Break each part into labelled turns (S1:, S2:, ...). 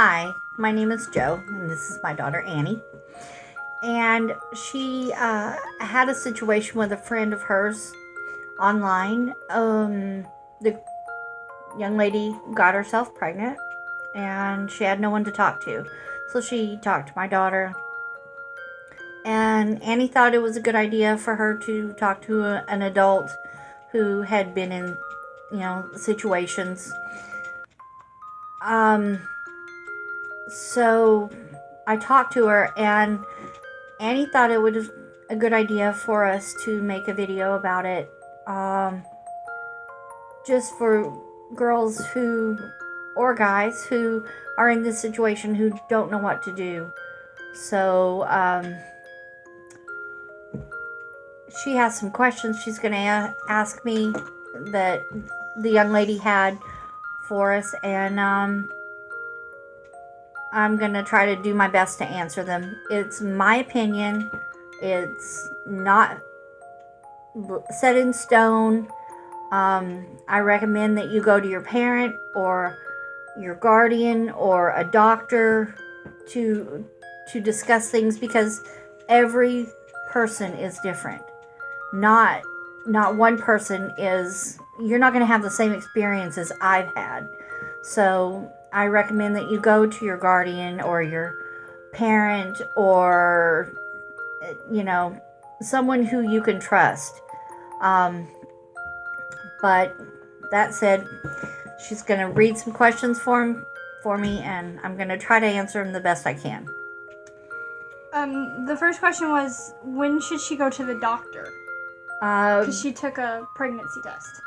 S1: Hi, my name is Joe, and this is my daughter Annie. And she had a situation with a friend of hers online. The young lady got herself pregnant, and she had no one to talk to. So she talked to my daughter, and Annie thought it was a good idea for her to talk to an adult who had been in, situations. So I talked to her, and Annie thought it was a good idea for us to make a video about it, just for girls or guys who are in this situation who don't know what to do. So she has some questions she's going to ask me that the young lady had for us, and I'm going to try to do my best to answer them. It's my opinion. It's not set in stone. I recommend that you go to your parent or your guardian or a doctor to discuss things, because every person is different. Not one person is, you're not going to have the same experience as I've had. So I recommend that you go to your guardian or your parent, or someone who you can trust. But that said, she's going to read some questions for me, and I'm going to try to answer them the best I can.
S2: The first question was, when should she go to the doctor? Because she took a pregnancy test.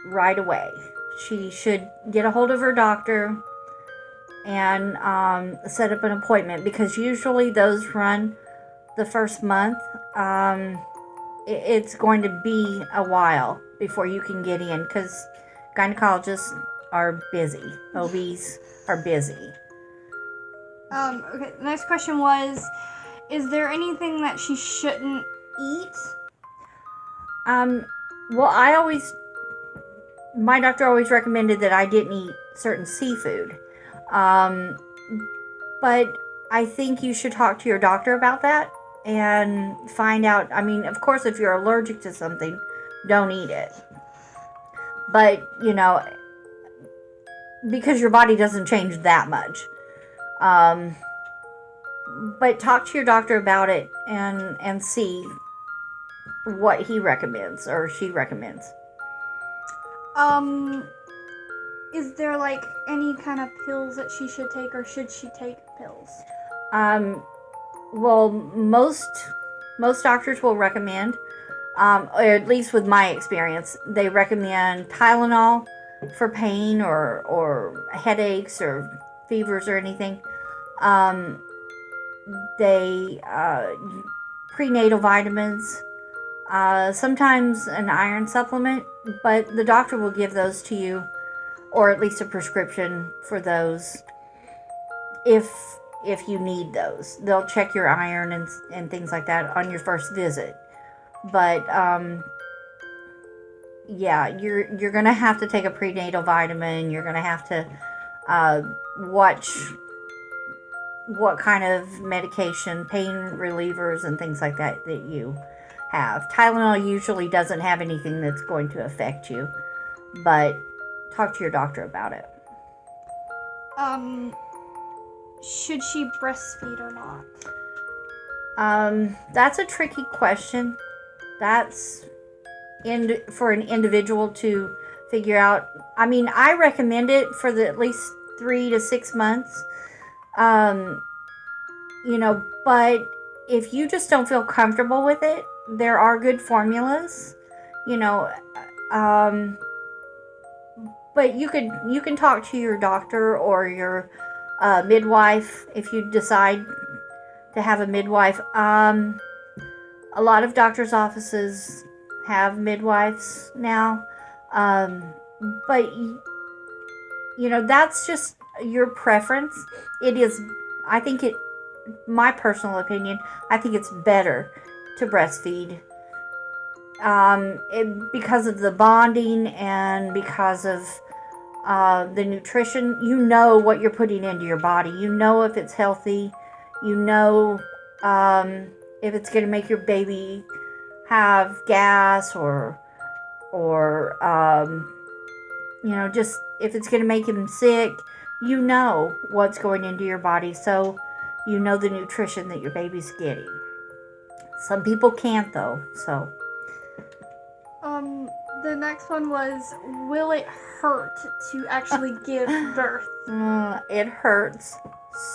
S1: Right away. She should get a hold of her doctor and set up an appointment, because usually those run the first month. It's going to be a while before you can get in, because gynecologists are busy. OBs are busy.
S2: Okay, the next question was, is there anything that she shouldn't eat?
S1: Well, my doctor always recommended that I didn't eat certain seafood. But I think you should talk to your doctor about that and find out. I mean, of course, if you're allergic to something, don't eat it. But, because your body doesn't change that much. But talk to your doctor about it and see what he recommends or she recommends.
S2: Is there any kind of pills that she should take, or should she take pills?
S1: Well, most doctors will recommend, or at least with my experience, they recommend Tylenol for pain or headaches or fevers or anything. They prenatal vitamins, sometimes an iron supplement, but the doctor will give those to you, or at least a prescription for those if you need those. They'll check your iron and things like that on your first visit. But yeah, you're gonna have to take a prenatal vitamin. You're gonna have to watch what kind of medication, pain relievers and things like that you have. Tylenol usually doesn't have anything that's going to affect you, but talk to your doctor about it.
S2: Should she breastfeed or not?
S1: That's a tricky question. That's for an individual to figure out. I mean, I recommend it for at least 3 to 6 months. But if you just don't feel comfortable with it, there are good formulas, but you can talk to your doctor or your midwife if you decide to have a midwife. A lot of doctors' offices have midwives now, but that's just your preference. My personal opinion, I think it's better to breastfeed, because of the bonding and because of The nutrition, you know what you're putting into your body. You know if it's healthy. You know if it's going to make your baby have gas or just if it's going to make him sick. You know what's going into your body, so you know the nutrition that your baby's getting. Some people can't, though, so.
S2: The next one was, will it hurt to actually give birth?
S1: It hurts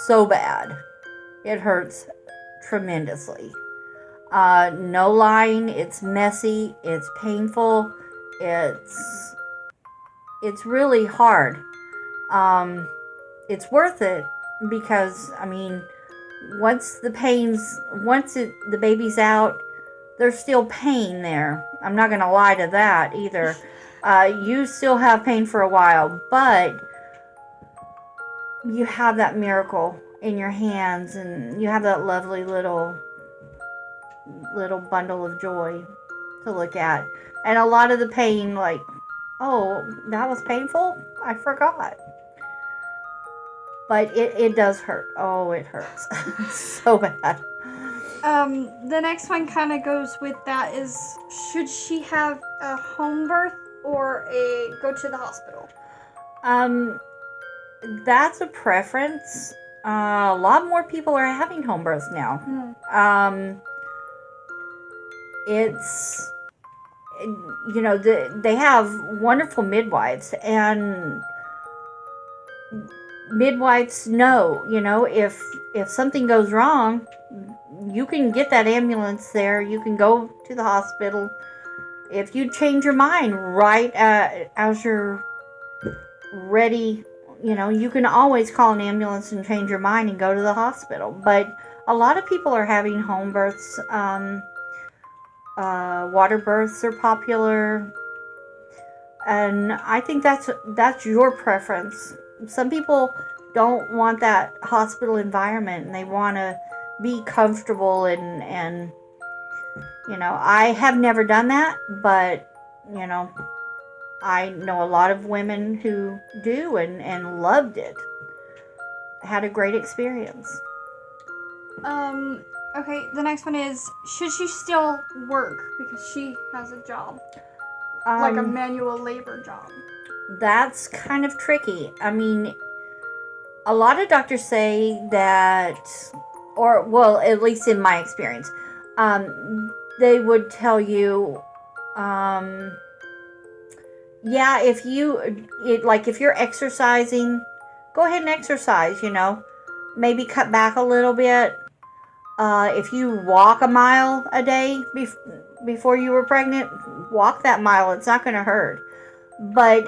S1: so bad. It hurts tremendously. No lying, it's messy, it's painful, it's really hard. It's worth it because, once the baby's out, there's still pain there. I'm not going to lie to that either. You still have pain for a while, but you have that miracle in your hands, and you have that lovely little bundle of joy to look at. And a lot of the pain, like, oh, that was painful? I forgot. But it does hurt. Oh, it hurts so bad.
S2: The next one kind of goes with that is, should she have a home birth or go to the hospital?
S1: That's a preference. A lot more people are having home births now. It's, they have wonderful midwives, and midwives know, if something goes wrong, you can get that ambulance there. You can go to the hospital. If you change your mind right as you're ready, you can always call an ambulance and change your mind and go to the hospital. But a lot of people are having home births. Water births are popular. And I think that's your preference. Some people don't want that hospital environment, and they want to be comfortable and I have never done that, but I know a lot of women who do and loved it. Had a great experience.
S2: Okay, the next one is, should she still work because she has a job? Like a manual labor job.
S1: That's kind of tricky. A lot of doctors say that, at least in my experience, they would tell you, if you're exercising, go ahead and exercise, maybe cut back a little bit. If you walk a mile a day before you were pregnant, walk that mile. It's not going to hurt. But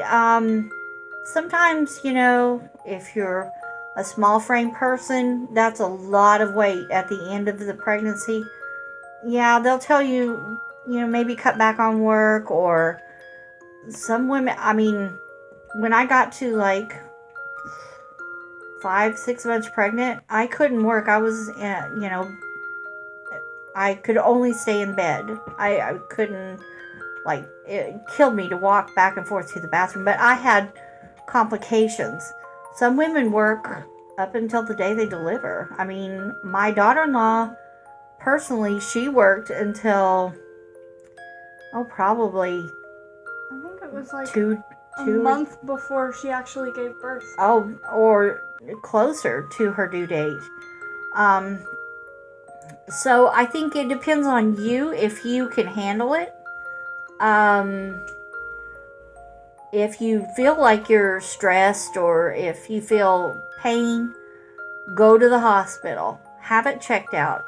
S1: sometimes, if you're a small frame person, that's a lot of weight at the end of the pregnancy. Yeah, they'll tell you, maybe cut back on work. Or some women, when I got to 5-6 months pregnant, I couldn't work. I was, I could only stay in bed. I couldn't, it killed me to walk back and forth to the bathroom. But I had complications. Some women work up until the day they deliver. My daughter-in-law, personally, she worked until, probably,
S2: I think it was
S1: a
S2: month before she actually gave birth.
S1: Oh, or closer to her due date. So I think it depends on you if you can handle it. If you feel like you're stressed or if you feel pain, go to the hospital. Have it checked out.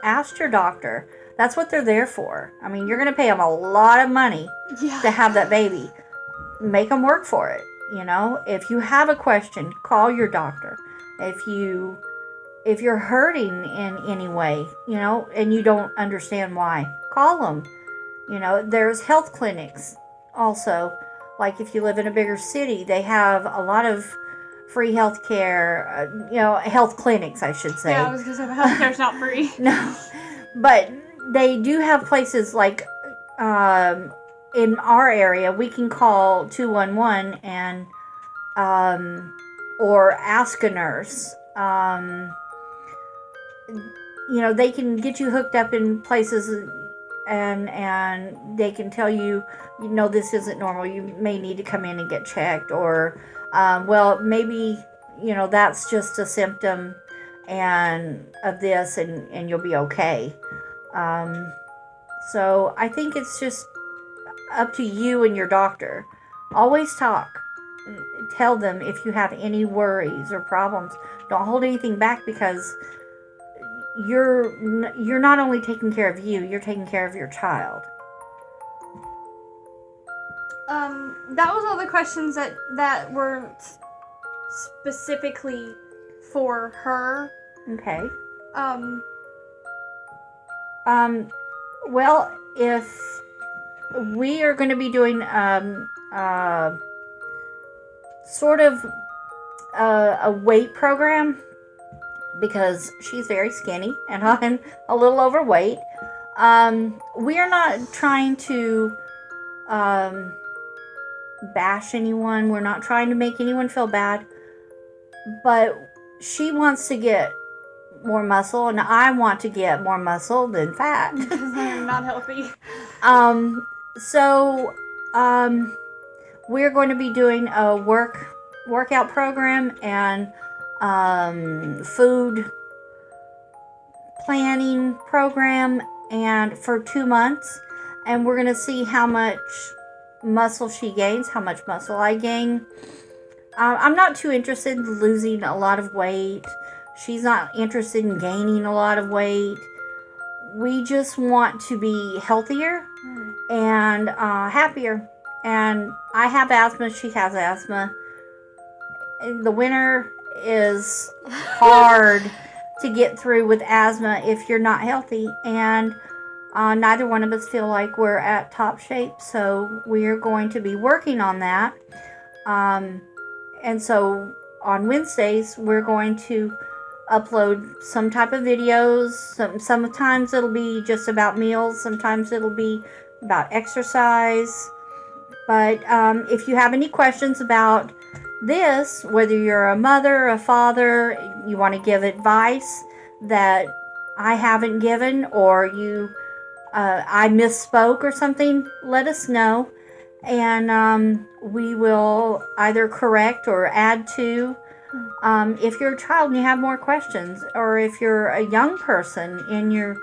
S1: Ask your doctor. That's what they're there for. You're going to pay them a lot of money to have that baby. Make them work for it. If you have a question, call your doctor. If you're hurting in any way, and you don't understand why, call them. There's health clinics also. Like if you live in a bigger city, they have a lot of free health care, health clinics, I should say.
S2: Yeah, I was going to say, the health care's not free.
S1: No, but they do have places like, in our area, we can call 211 and or ask a nurse. They can get you hooked up in places, and they can tell you, this isn't normal. You may need to come in and get checked, or maybe that's just a symptom and of this, and you'll be okay. So I think it's just up to you and your doctor. Always talk. Tell them if you have any worries or problems. Don't hold anything back, because you're not only taking care of you, you're taking care of your child.
S2: That was all the questions that were specifically for her.
S1: Okay. Well, if we are going to be doing sort of a weight program, because she's very skinny and I'm a little overweight. We are not trying to bash anyone. We're not trying to make anyone feel bad. But she wants to get more muscle, and I want to get more muscle than fat.
S2: Because I'm not healthy.
S1: So we're going to be doing a workout program and food planning program, and for 2 months, and we're going to see how much muscle she gains, how much muscle I gain. I'm not too interested in losing a lot of weight. She's not interested in gaining a lot of weight. We just want to be healthier and happier. And I have asthma. She has asthma. The winter is hard to get through with asthma if you're not healthy. And neither one of us feel like we're at top shape. So we're going to be working on that. And so on Wednesdays, we're going to upload some type of videos. Sometimes it'll be just about meals. Sometimes it'll be about exercise. But if you have any questions about this, whether you're a mother, a father, you want to give advice that I haven't given, or I misspoke or something, let us know. And we will either correct or add to. If you're a child and you have more questions, or if you're a young person in your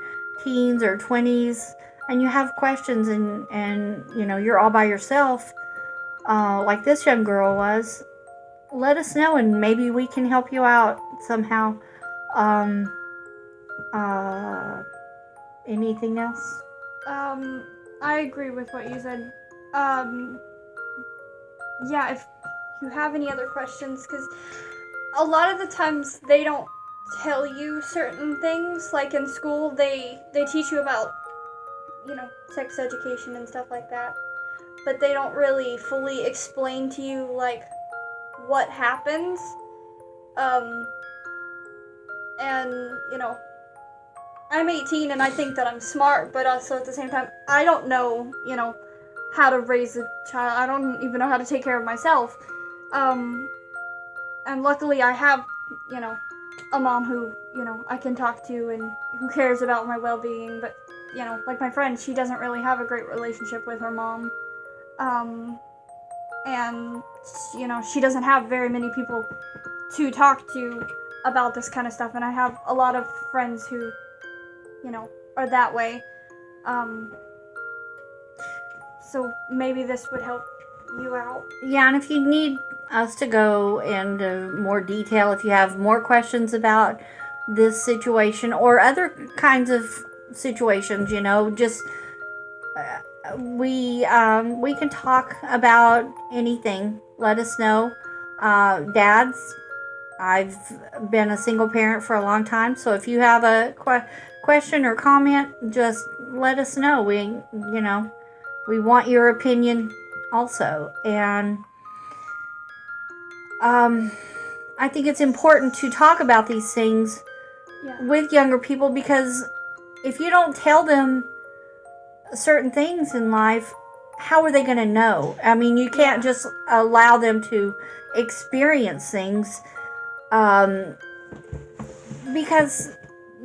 S1: teens or 20s and you have questions, and you're all by yourself, like this young girl was, let us know, and maybe we can help you out somehow. Anything else?
S2: I agree with what you said. Yeah, if you have any other questions, because a lot of the times they don't tell you certain things. Like in school, they teach you about, sex education and stuff like that, but they don't really fully explain to you, like, what happens. And, I'm 18 and I think that I'm smart, but also at the same time, I don't know, how to raise a child. I don't even know how to take care of myself. And luckily I have, a mom who, I can talk to and who cares about my well-being. But, like my friend, she doesn't really have a great relationship with her mom. And, she doesn't have very many people to talk to about this kind of stuff. And I have a lot of friends who, are that way. So maybe this would help you out.
S1: Yeah, and if you need us to go into more detail, if you have more questions about this situation or other kinds of situations, just we can talk about anything. Let us know. Dads, I've been a single parent for a long time, so if you have a question or comment, just let us know. We want your opinion also. And I think it's important to talk about these things with younger people, because if you don't tell them certain things in life, how are they going to know? I mean, you can't just allow them to experience things because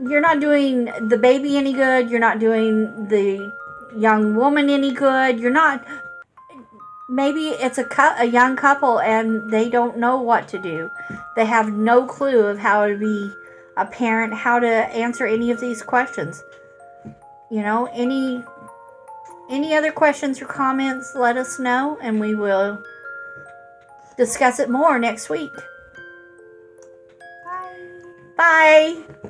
S1: you're not doing the baby any good. You're not doing the young woman any good. You're not. Maybe it's a young couple and they don't know what to do. They have no clue of how to be a parent, how to answer any of these questions. Any other questions or comments, let us know, and we will discuss it more next week.
S2: Bye.
S1: Bye.